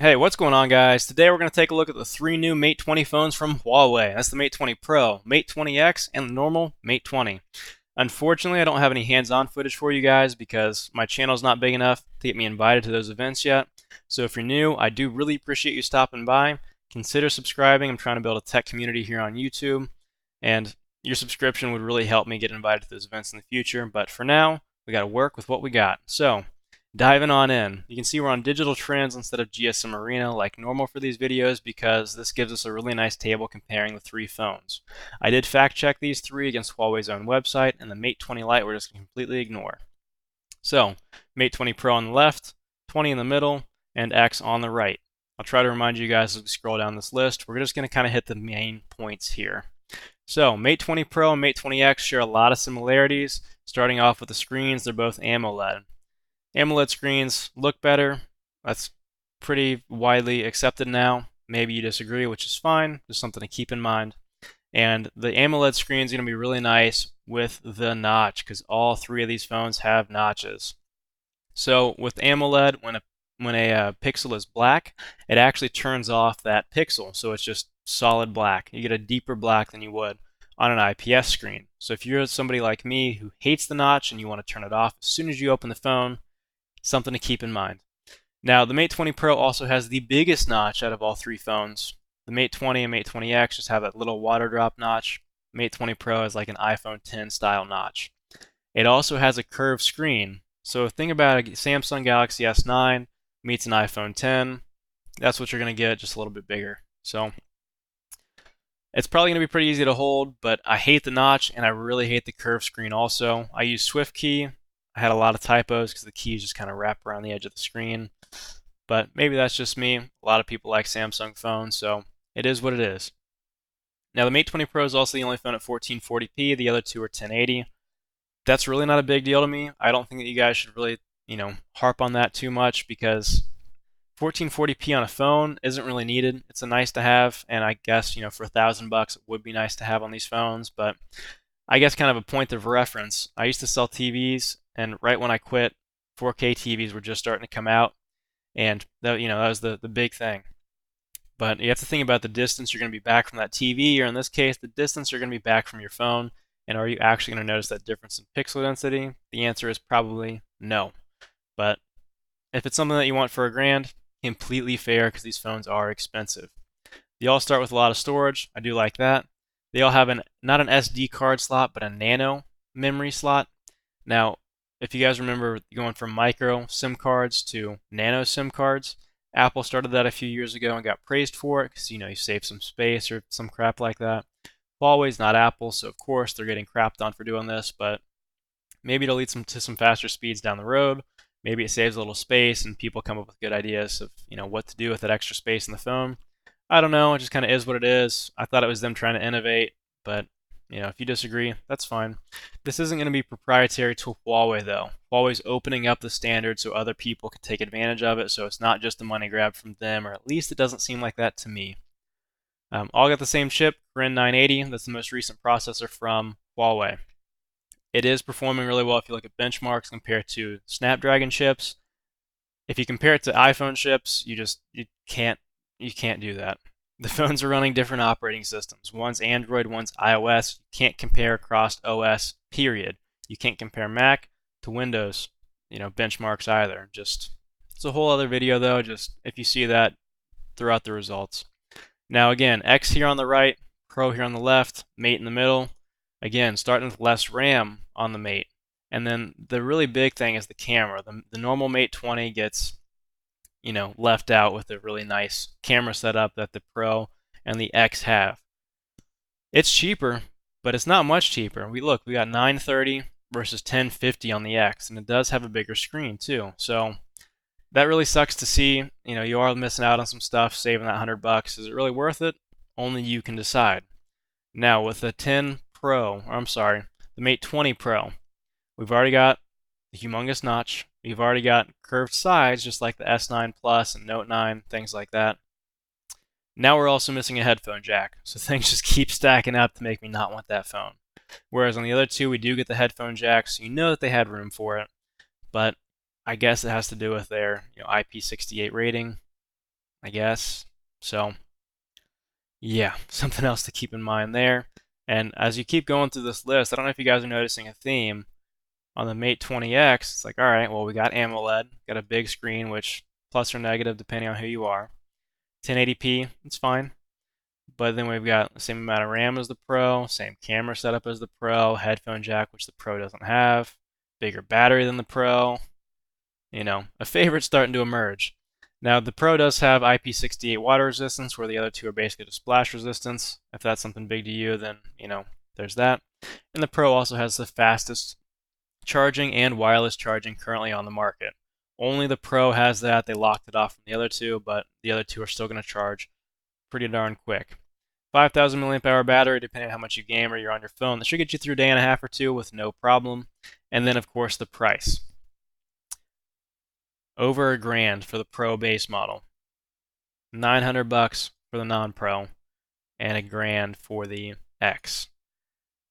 Hey, what's going on, guys? Today we're going to take a look at the three new Mate 20 phones from Huawei. That's the Mate 20 Pro, Mate 20X, and the normal Mate 20. Unfortunately, I don't have any hands-on footage for you guys because my channel's not big enough to get me invited to those events yet. So if you're new, I do really appreciate you stopping by. Consider subscribing. I'm trying to build a tech community here on YouTube, and your subscription would really help me get invited to those events in the future. But for now, we got to work with what we got. So diving on in, you can see we're on digital trends instead of GSM Arena like normal for these videos because this gives us a really nice table comparing the three phones. I did fact check these three against Huawei's own website, and the Mate 20 Lite we're just going to completely ignore. So, Mate 20 Pro on the left, 20 in the middle, and X on the right. I'll try to remind you guys as we scroll down this list. We're just going to kind of hit the main points here. So, Mate 20 Pro and Mate 20X share a lot of similarities. Starting off with the screens, they're both AMOLED. AMOLED screens look better. That's pretty widely accepted now. Maybe you disagree, which is fine. Just something to keep in mind. And the AMOLED screen is going to be really nice with the notch because all three of these phones have notches. So with AMOLED, when a pixel is black, it actually turns off that pixel, so it's just solid black. You get a deeper black than you would on an IPS screen. So if you're somebody like me who hates the notch and you want to turn it off as soon as you open the phone, something to keep in mind. Now, the Mate 20 Pro also has the biggest notch out of all three phones. The Mate 20 and Mate 20X just have that little water drop notch. Mate 20 Pro is like an iPhone 10 style notch. It also has a curved screen. So think about a Samsung Galaxy S9 meets an iPhone 10. That's what you're going to get, just a little bit bigger. So it's probably going to be pretty easy to hold, but I hate the notch and I really hate the curved screen also. I use SwiftKey. I had a lot of typos because the keys just kind of wrap around the edge of the screen. But maybe that's just me. A lot of people like Samsung phones, so it is what it is. Now, the Mate 20 Pro is also the only phone at 1440p. The other two are 1080. That's really not a big deal to me. I don't think that you guys should really, harp on that too much because 1440p on a phone isn't really needed. It's a nice to have, and I guess, for $1,000 it would be nice to have on these phones, but I guess kind of a point of reference. I used to sell TVs, and right when I quit, 4K TVs were just starting to come out, and that was the big thing. But you have to think about the distance you're going to be back from that TV, or in this case, the distance you're going to be back from your phone, and are you actually going to notice that difference in pixel density? The answer is probably no. But if it's something that you want for $1,000, completely fair because these phones are expensive. They all start with a lot of storage. I do like that. They all have not an SD card slot, but a nano memory slot. Now, if you guys remember going from micro SIM cards to nano SIM cards, Apple started that a few years ago and got praised for it because you save some space or some crap like that. Huawei's not Apple, so of course they're getting crapped on for doing this, but maybe it'll lead to some faster speeds down the road. Maybe it saves a little space and people come up with good ideas of what to do with that extra space in the phone. I don't know. It just kind of is what it is. I thought it was them trying to innovate, but if you disagree, that's fine. This isn't going to be proprietary to Huawei, though. Huawei's opening up the standard so other people can take advantage of it, so it's not just a money grab from them, or at least it doesn't seem like that to me. All got the same chip, Kirin 980. That's the most recent processor from Huawei. It is performing really well if you look at benchmarks compared to Snapdragon chips. If you compare it to iPhone chips, you can't do that. The phones are running different operating systems. One's Android, one's iOS. You can't compare across OS, period. You can't compare Mac to Windows, benchmarks either. It's a whole other video though, just if you see that throughout the results. Now again, X here on the right, Pro here on the left, Mate in the middle. Again, starting with less RAM on the Mate. And then the really big thing is the camera. The normal Mate 20 gets left out with a really nice camera setup that the Pro and the X have. It's cheaper, but it's not much cheaper. We got 930 versus 1050 on the X, and it does have a bigger screen too. So that really sucks to see. You are missing out on some stuff, saving that $100. Is it really worth it? Only you can decide. Now with the the Mate 20 Pro, we've already got the humongous notch. We've already got curved sides, just like the S9 Plus and Note 9, things like that. Now we're also missing a headphone jack, so things just keep stacking up to make me not want that phone. Whereas on the other two, we do get the headphone jack, so you know that they had room for it. But I guess it has to do with their IP68 rating. I guess. So, yeah, something else to keep in mind there. And as you keep going through this list, I don't know if you guys are noticing a theme on the Mate 20X. It's like, all right, well, we got AMOLED, got a big screen, which plus or negative depending on who you are. 1080p, it's fine. But then we've got the same amount of RAM as the Pro, same camera setup as the Pro, headphone jack, which the Pro doesn't have, bigger battery than the Pro. A favorite starting to emerge. Now, the Pro does have IP68 water resistance, where the other two are basically just splash resistance. If that's something big to you, then, there's that. And the Pro also has the fastest charging and wireless charging currently on the market. Only the Pro has that. They locked it off from the other two, but the other two are still going to charge pretty darn quick. 5,000 milliamp hour battery, depending on how much you game or you're on your phone. That should get you through a day and a half or two with no problem. And then, of course, the price. Over $1,000 for the Pro base model. $900 for the non-Pro, and $1,000 for the X.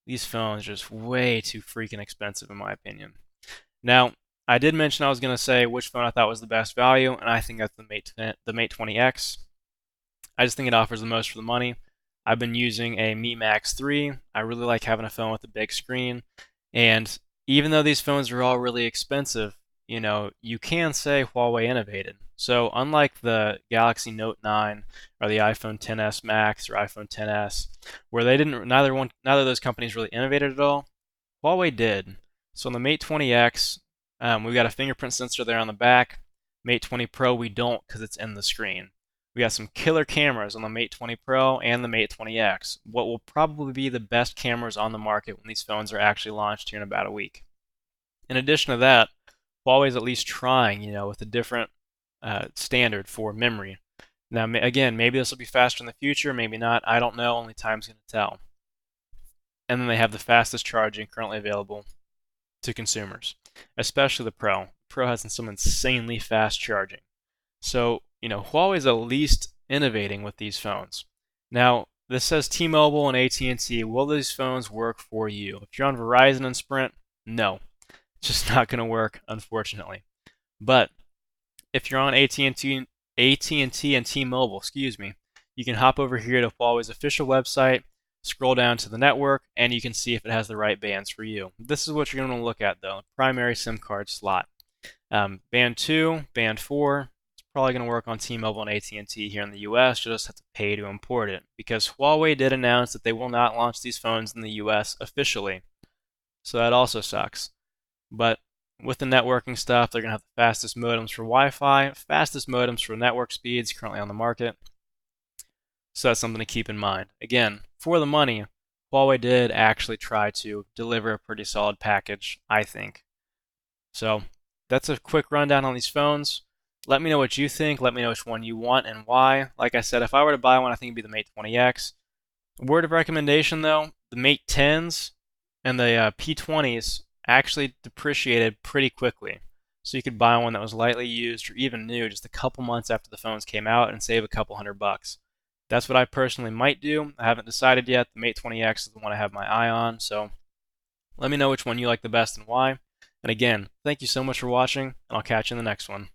These phones are just way too freaking expensive in my opinion. Now, I did mention I was going to say which phone I thought was the best value, and I think that's the Mate 20X. I just think it offers the most for the money. I've been using a Mi Max 3. I really like having a phone with a big screen, and even though these phones are all really expensive, you can say Huawei innovated. So unlike the Galaxy Note 9 or the iPhone XS Max or iPhone XS, where neither of those companies really innovated at all, Huawei did. So on the Mate 20X, we've got a fingerprint sensor there on the back. Mate 20 Pro, we don't because it's in the screen. We got some killer cameras on the Mate 20 Pro and the Mate 20X. What will probably be the best cameras on the market when these phones are actually launched here in about a week. In addition to that, Huawei's at least trying, with a different standard for memory. Now, again, maybe this will be faster in the future, maybe not. I don't know. Only time's going to tell. And then they have the fastest charging currently available to consumers, especially the Pro. Pro has some insanely fast charging. So, Huawei's at least innovating with these phones. Now, this says T-Mobile and AT&T. Will these phones work for you? If you're on Verizon and Sprint, no. It's just not going to work, unfortunately. But if you're on AT&T and T-Mobile, you can hop over here to Huawei's official website, scroll down to the network, and you can see if it has the right bands for you. This is what you're going to look at, though. Primary SIM card slot. Band 2, Band 4, it's probably going to work on T-Mobile and AT&T here in the US. You'll just have to pay to import it, because Huawei did announce that they will not launch these phones in the US officially. So that also sucks. But with the networking stuff, they're going to have the fastest modems for Wi-Fi, fastest modems for network speeds currently on the market. So that's something to keep in mind. Again, for the money, Huawei did actually try to deliver a pretty solid package, I think. So that's a quick rundown on these phones. Let me know what you think. Let me know which one you want and why. Like I said, if I were to buy one, I think it'd be the Mate 20X. Word of recommendation, though, the Mate 10s and the P20s actually depreciated pretty quickly. So you could buy one that was lightly used or even new just a couple months after the phones came out and save a couple $100. That's what I personally might do. I haven't decided yet. The Mate 20X is the one I have my eye on, so let me know which one you like the best and why. And again, thank you so much for watching, and I'll catch you in the next one.